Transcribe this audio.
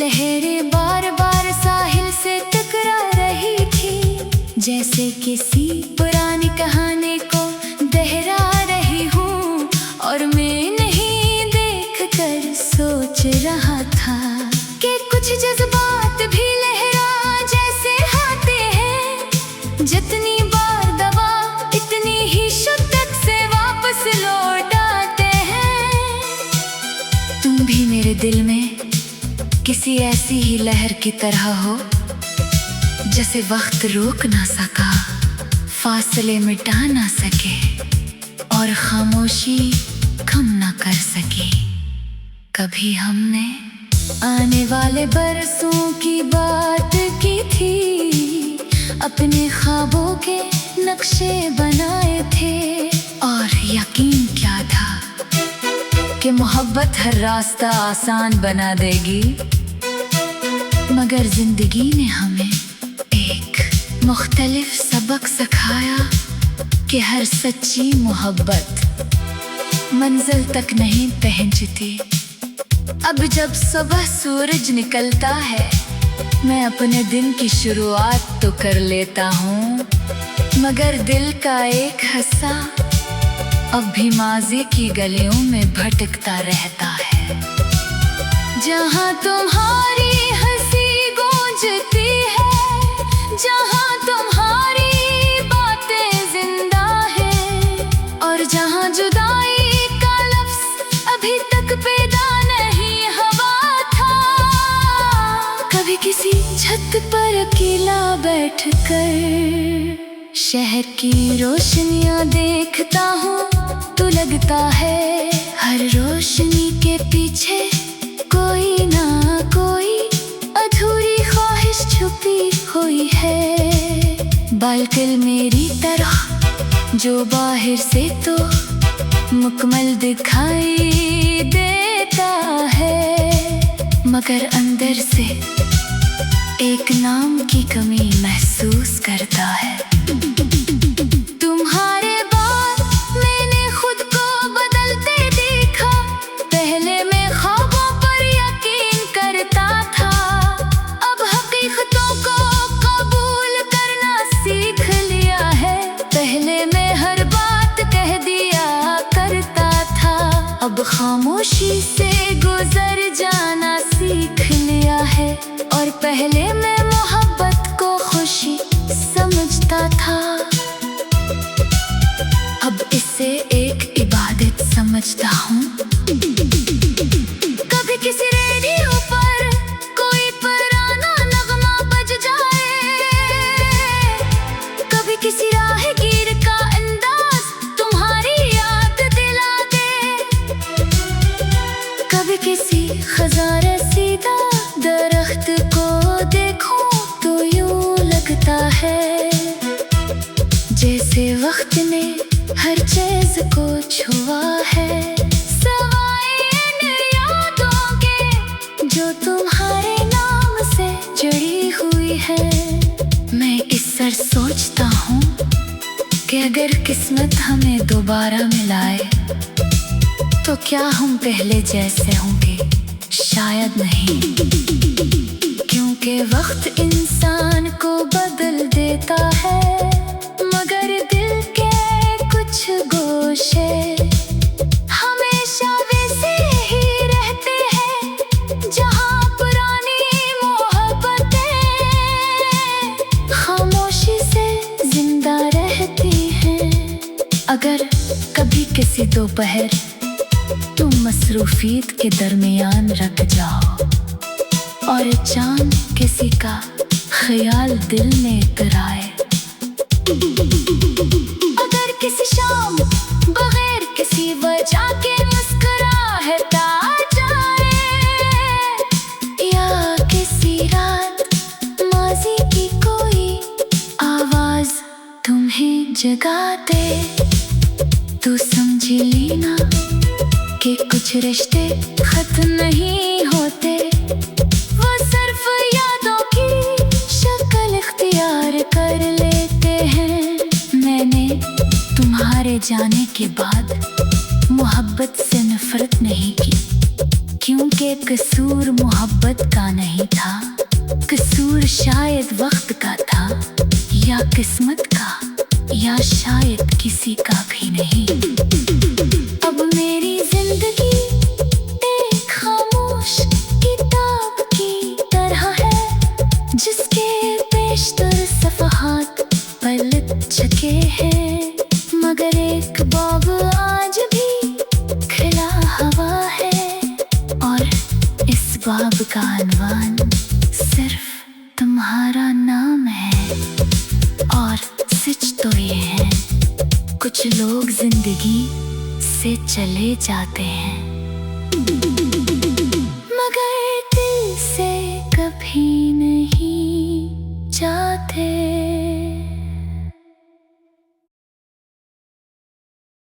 लहरें बार बार साहिल से टकरा रही थी, जैसे किसी पुरानी कहानी को दोहरा रही हूँ। और मैं नहीं देख कर सोच रहा था कि कुछ जज्बात भी लहरा जैसे आते हैं। जितनी बार दबा इतनी ही शिद्दत से वापस लौट आते हैं। तुम भी मेरे दिल में किसी ऐसी ही लहर की तरह हो, जैसे वक्त रोक ना सका, फासले मिटा ना सके और खामोशी कम ना कर सके। कभी हमने आने वाले बरसों की बात की थी, अपने ख्वाबों के नक्शे बनाए थे। और यकीन क्या था कि मोहब्बत हर रास्ता आसान बना देगी, मगर जिंदगी ने हमें एक मुख्तलिफ सबक सिखाया कि हर सच्ची मोहब्बत मंजिल तक नहीं पहुंचती। अब जब सुबह सूरज निकलता है, मैं अपने दिन की शुरुआत तो कर लेता हूँ, मगर दिल का एक हिस्सा अब भी माज़ी की गलियों में भटकता रहता है। जहाँ तुम्हारी हंसी गूंजती है, जहाँ तुम्हारी बातें जिंदा है, और जहाँ जुदाई का लफ्ज़ अभी तक पैदा नहीं हुआ था। कभी किसी छत पर अकेला बैठकर शहर की रोशनियाँ देखता हूँ, तो लगता है हर रोशनी के पीछे कोई ना कोई अधूरी ख्वाहिश छुपी हुई है। बालकल मेरी तरह जो बाहर से तो मुकम्मल दिखाई देता है, मगर अंदर से एक नाम की कमी महसूस करता है। तुम्हारे बाद मैंने खुद को बदलते देखा। पहले मैं ख्वाबों पर यकीन करता था, अब हकीकतों को कबूल करना सीख लिया है। पहले मैं हर बात कह दिया करता था, अब खामोशी से गुजर जाना सीख लिया है। और पहले मैं मोहब्बत को खुशी समझता था, अब इसे एक इबादत समझता हूँ। कभी किसी रेडियो पर कोई पुराना नगमा बज जाए, कभी किसी राहगीर का अंदाज तुम्हारी याद दिला दे, कभी किसी खजारे सीधा दरख्त को देखूं तो यूं लगता है जैसे वक्त ने हर चीज को छुआ है। सवाए इन यादों के जो तुम्हारे नाम से जुड़ी हुई है। मैं इस सर सोचता हूँ कि अगर किस्मत हमें दोबारा मिलाए, तो क्या हम पहले जैसे होंगे? शायद नहीं, क्योंकि वक्त इंसान को बदल देता है, मगर दिल के कुछ गोशे हमेशा वैसे ही रहते हैं। जहाँ पुरानी मोहब्बतें खामोशी से जिंदा रहती हैं। अगर कभी किसी दोपहर तुम मसरूफियत के दरमियान रख जाओ और चांद किसी का ख्याल दिल में कराए, अगर किसी शाम बगैर किसी वजह के मुस्कुराहटा जाए, या किसी रात माज़ी की कोई आवाज तुम्हें जगा दे, तो समझ लेना कि कुछ रिश्ते खत्म नहीं होते, वो सिर्फ यादों की शक्ल इख्तियार कर लेते हैं। मैंने तुम्हारे जाने के बाद मोहब्बत से नफरत नहीं की, क्योंकि कसूर मोहब्बत का नहीं था, कसूर शायद वक्त का था, या किस्मत का, या शायद किसी का भी नहीं। अब मेरी जिंदगी एक खामोश किताब की तरह है, जिसके पेशतर सफ़हात पलट चुके हैं, मगर एक बाग आज भी खिला हुआ है, और इस बाग का अनवान सिर्फ तुम्हारा नाम है। और सच तो ये है, कुछ लोग जिंदगी से चले जाते हैं,